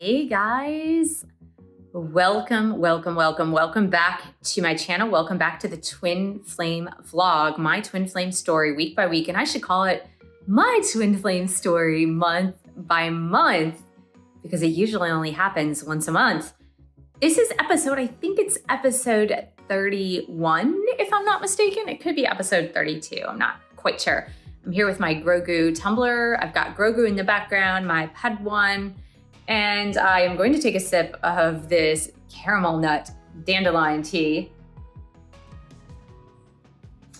Hey guys, welcome back to my channel. Welcome back to the Twin Flame vlog, my twin flame story week by week. And I should call it my twin flame story month by month because it usually only happens once a month. This is I think it's episode 31, if I'm not mistaken. It could be episode 32, I'm not quite sure. I'm here with my Grogu tumbler. I've got Grogu in the background, my pet one. And I am going to take a sip of this caramel nut dandelion tea,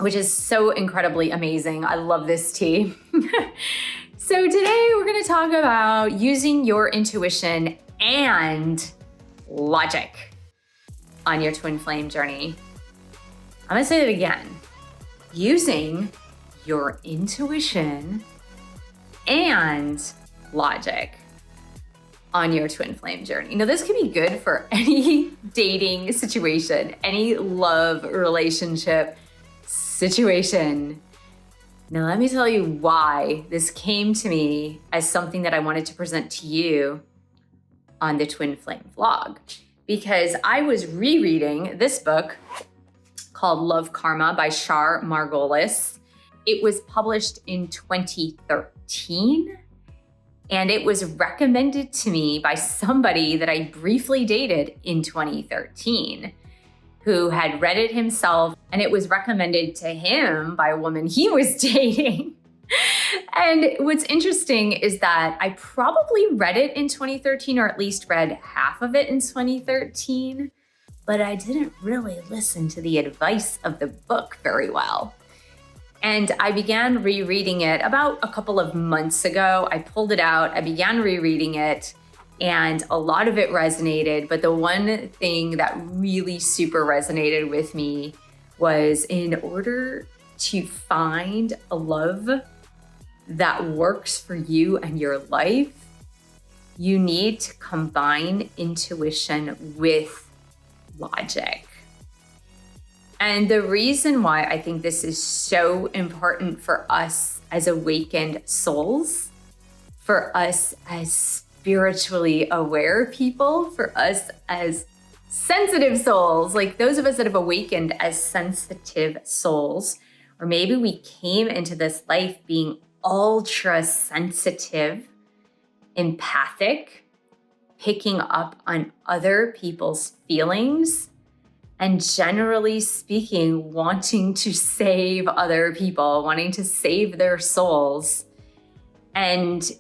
which is so incredibly amazing. I love this tea. So today we're going to talk about using your intuition and logic on your twin flame journey. I'm going to say it again. Using your intuition and logic on your twin flame journey. Now, this can be good for any dating situation, any love relationship situation. Now, let me tell you why this came to me as something that I wanted to present to you on the Twin Flame vlog, because I was rereading this book called Love Karma by Shar Margolis. It was published in 2013. And it was recommended to me by somebody that I briefly dated in 2013 who had read it himself. And it was recommended to him by a woman he was dating. And what's interesting is that I probably read it in 2013, or at least read half of it in 2013, but I didn't really listen to the advice of the book very well. And I began rereading it about a couple of months ago. I pulled it out, I began rereading it, and a lot of it resonated. But the one thing that really super resonated with me was, in order to find a love that works for you and your life, you need to combine intuition with logic. And the reason why I think this is so important for us as awakened souls, for us as spiritually aware people, for us as sensitive souls, like those of us that have awakened as sensitive souls, or maybe we came into this life being ultra sensitive, empathic, picking up on other people's feelings, and generally speaking, wanting to save other people, wanting to save their souls, and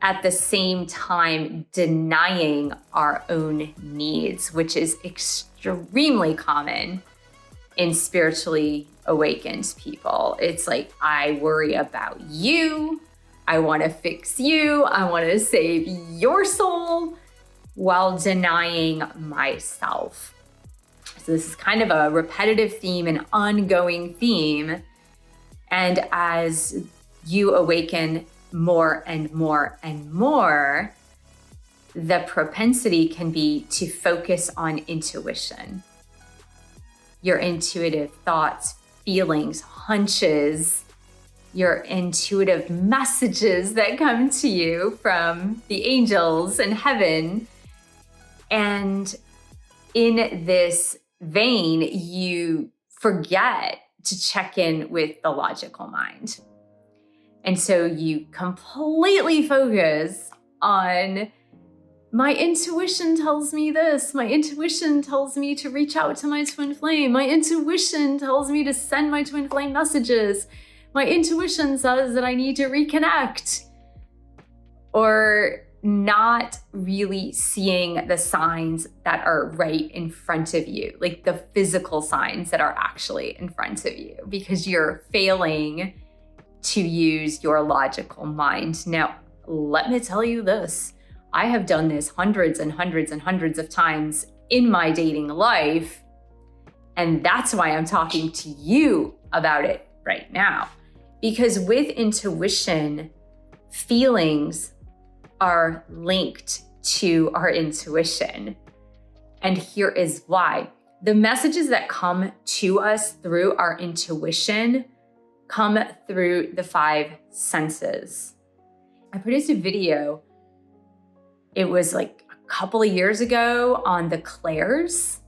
at the same time denying our own needs, which is extremely common in spiritually awakened people. It's like, I worry about you, I want to fix you, I want to save your soul, while denying myself. So this is kind of a repetitive theme, an ongoing theme. And as you awaken more and more and more, the propensity can be to focus on intuition. Your intuitive thoughts, feelings, hunches, your intuitive messages that come to you from the angels in heaven. And in this vein, you forget to check in with the logical mind. And so you completely focus on, my intuition tells me this, my intuition tells me to reach out to my twin flame, my intuition tells me to send my twin flame messages, my intuition says that I need to reconnect. Or not really seeing the signs that are right in front of you, like the physical signs that are actually in front of you, because you're failing to use your logical mind. Now, let me tell you this. I have done this hundreds and hundreds and hundreds of times in my dating life, and that's why I'm talking to you about it right now. Because with intuition, feelings are linked to our intuition. And here is why. The messages that come to us through our intuition come through the 5 senses. I produced a video. It was like a couple of years ago on the clairs,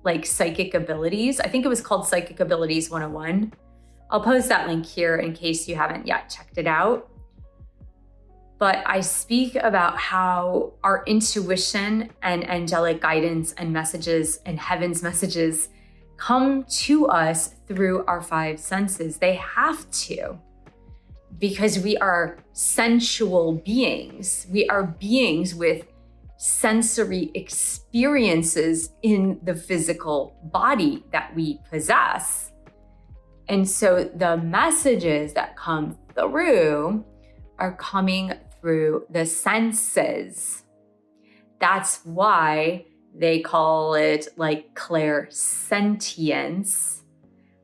like psychic abilities. I think it was called Psychic Abilities 101. I'll post that link here in case you haven't yet checked it out. But I speak about how our intuition and angelic guidance and messages and heaven's messages come to us through our five senses. They have to, because we are sensual beings. We are beings with sensory experiences in the physical body that we possess. And so the messages that come through are coming through the senses. That's why they call it like clairsentience,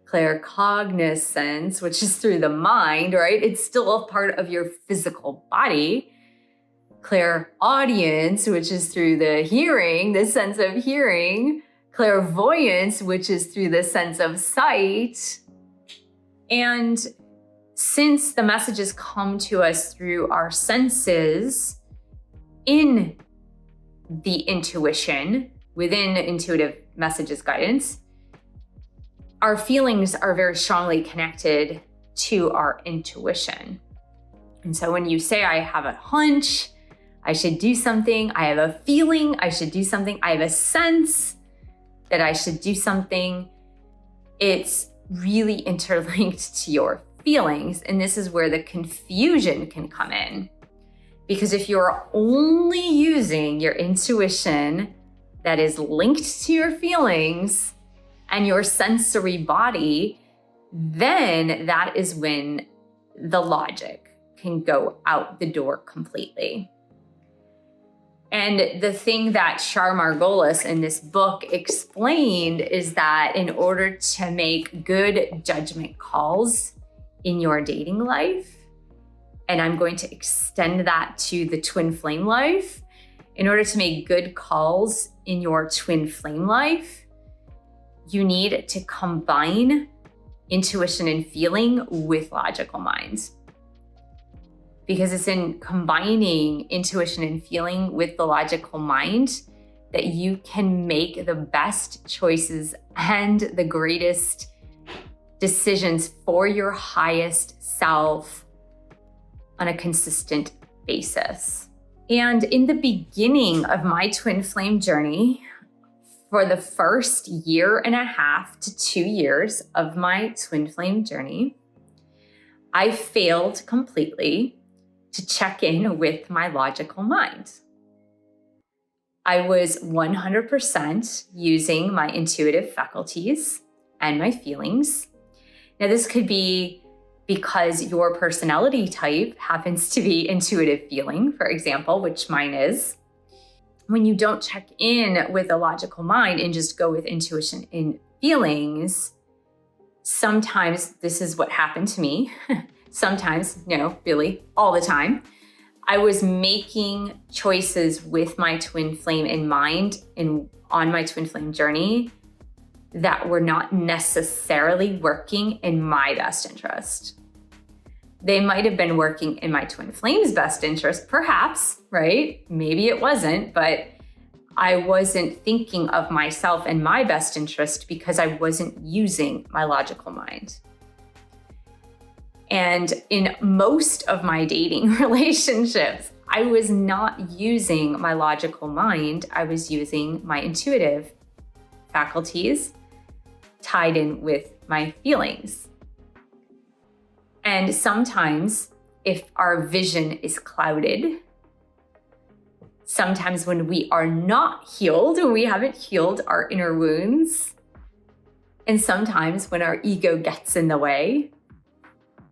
claircognizance, which is through the mind, right? It's still a part of your physical body. Clairaudience, which is through the hearing, the sense of hearing. Clairvoyance, which is through the sense of sight. And since the messages come to us through our senses in the intuition, within intuitive messages guidance, our feelings are very strongly connected to our intuition. And so when you say, I have a hunch, I should do something, I have a feeling I should do something, I have a sense that I should do something, it's really interlinked to your feelings. And this is where the confusion can come in. Because if you're only using your intuition that is linked to your feelings and your sensory body, then that is when the logic can go out the door completely. And the thing that Shar Margolis in this book explained is that in order to make good judgment calls in your dating life, and I'm going to extend that to the twin flame life, in order to make good calls in your twin flame life, you need to combine intuition and feeling with logical minds. Because it's in combining intuition and feeling with the logical mind that you can make the best choices and the greatest decisions for your highest self on a consistent basis. And in the beginning of my twin flame journey, for the first 1.5 to 2 years of my twin flame journey, I failed completely to check in with my logical mind. I was 100% using my intuitive faculties and my feelings. Now, this could be because your personality type happens to be intuitive feeling, for example, which mine is. When you don't check in with a logical mind and just go with intuition and feelings, sometimes this is what happened to me. Sometimes, no, really, all the time. I was making choices with my twin flame in mind and on my twin flame journey that were not necessarily working in my best interest. They might have been working in my twin flame's best interest, perhaps, right? Maybe it wasn't, but I wasn't thinking of myself and my best interest because I wasn't using my logical mind. And in most of my dating relationships, I was not using my logical mind. I was using my intuitive faculties tied in with my feelings. And sometimes if our vision is clouded, sometimes when we are not healed, when we haven't healed our inner wounds, and sometimes when our ego gets in the way,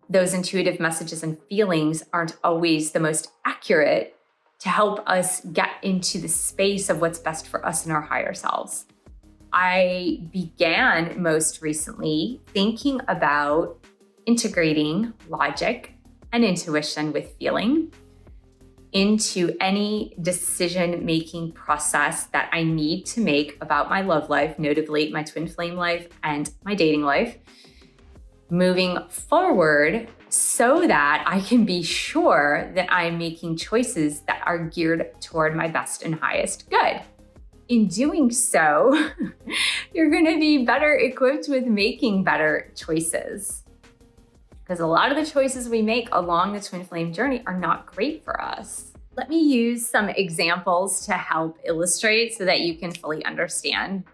those intuitive messages and feelings aren't always the most accurate to help us get into the space of what's best for us and our higher selves. I began most recently thinking about integrating logic and intuition with feeling into any decision-making process that I need to make about my love life, notably my twin flame life and my dating life. Moving forward, so that I can be sure that I'm making choices that are geared toward my best and highest good. In doing so, you're going to be better equipped with making better choices. Because a lot of the choices we make along the twin flame journey are not great for us. Let me use some examples to help illustrate so that you can fully understand.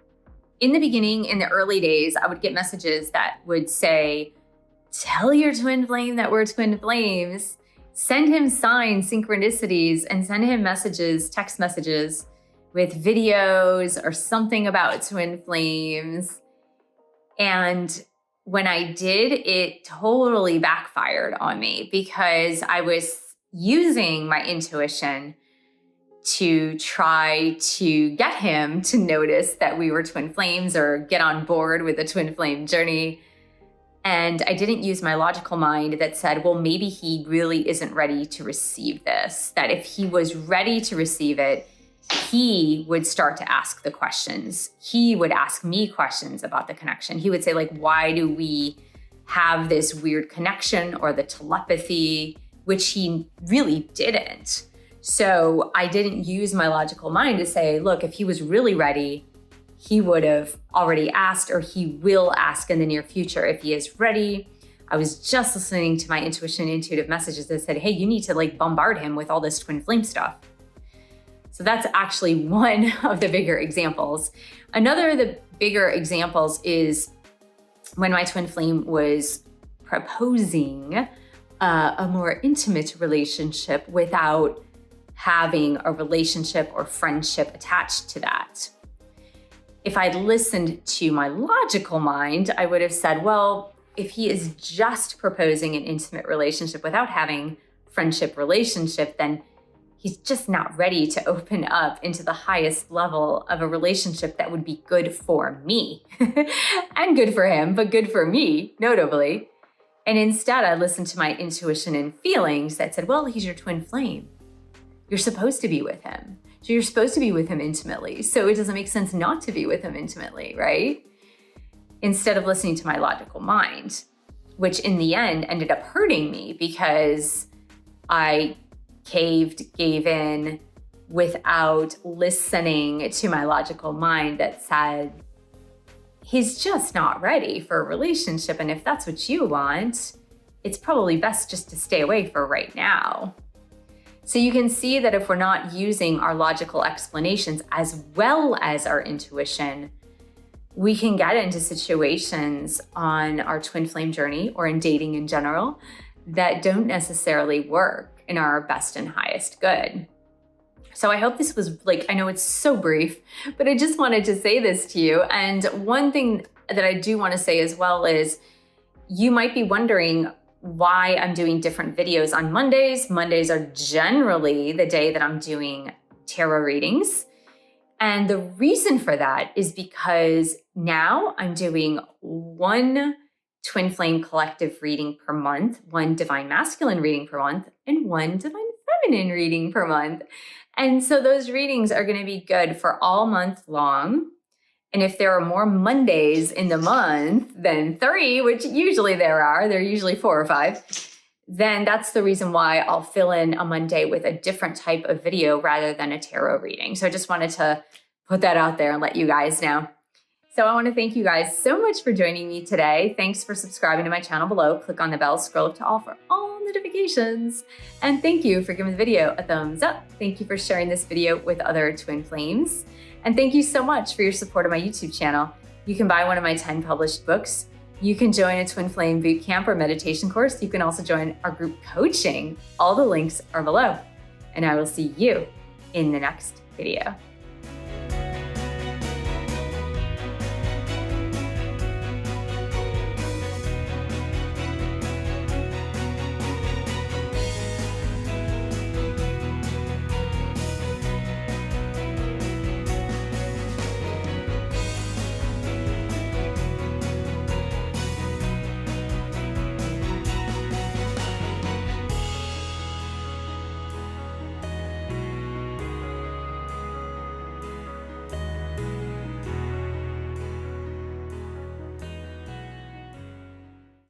In the beginning, in the early days, I would get messages that would say, tell your twin flame that we're twin flames. Send him signs, synchronicities, and send him messages, text messages with videos or something about twin flames. And when I did, it totally backfired on me because I was using my intuition to try to get him to notice that we were twin flames or get on board with the twin flame journey. And I didn't use my logical mind that said, well, maybe he really isn't ready to receive this, that if he was ready to receive it, he would start to ask the questions. He would ask me questions about the connection. He would say, like, why do we have this weird connection or the telepathy, which he really didn't. So I didn't use my logical mind to say, look, if he was really ready, he would have already asked, or he will ask in the near future if he is ready. I was just listening to my intuition, intuitive messages that said, hey, you need to like bombard him with all this twin flame stuff. So that's actually one of the bigger examples. Another of the bigger examples is when my twin flame was proposing a more intimate relationship without having a relationship or friendship attached to that. If I'd listened to my logical mind, I would have said, well, if he is just proposing an intimate relationship without having friendship relationship, then he's just not ready to open up into the highest level of a relationship that would be good for me and good for him, but good for me, notably. And instead, I listened to my intuition and feelings that said, well, he's your twin flame. You're supposed to be with him. So you're supposed to be with him intimately. So it doesn't make sense not to be with him intimately, right? Instead of listening to my logical mind, which in the end ended up hurting me because I gave in without listening to my logical mind that said, he's just not ready for a relationship. And if that's what you want, it's probably best just to stay away for right now. So you can see that if we're not using our logical explanations as well as our intuition, we can get into situations on our twin flame journey or in dating in general that don't necessarily work in our best and highest good. So I hope this was I know it's so brief, but I just wanted to say this to you. And one thing that I do want to say as well is you might be wondering why I'm doing different videos on Mondays. Mondays are generally the day that I'm doing tarot readings. And the reason for that is because now I'm doing one twin flame collective reading per month, one divine masculine reading per month, and one divine feminine reading per month. And so those readings are going to be good for all month long. And if there are more Mondays in the month than 3, which usually there are usually 4 or 5, then that's the reason why I'll fill in a Monday with a different type of video rather than a tarot reading. So I just wanted to put that out there and let you guys know. So I want to thank you guys so much for joining me today. Thanks for subscribing to my channel below. Click on the bell, scroll up to all for all notifications. And thank you for giving the video a thumbs up. Thank you for sharing this video with other twin flames. And thank you so much for your support of my YouTube channel. You can buy one of my 10 published books. You can join a twin flame bootcamp or meditation course. You can also join our group coaching. All the links are below. And I will see you in the next video.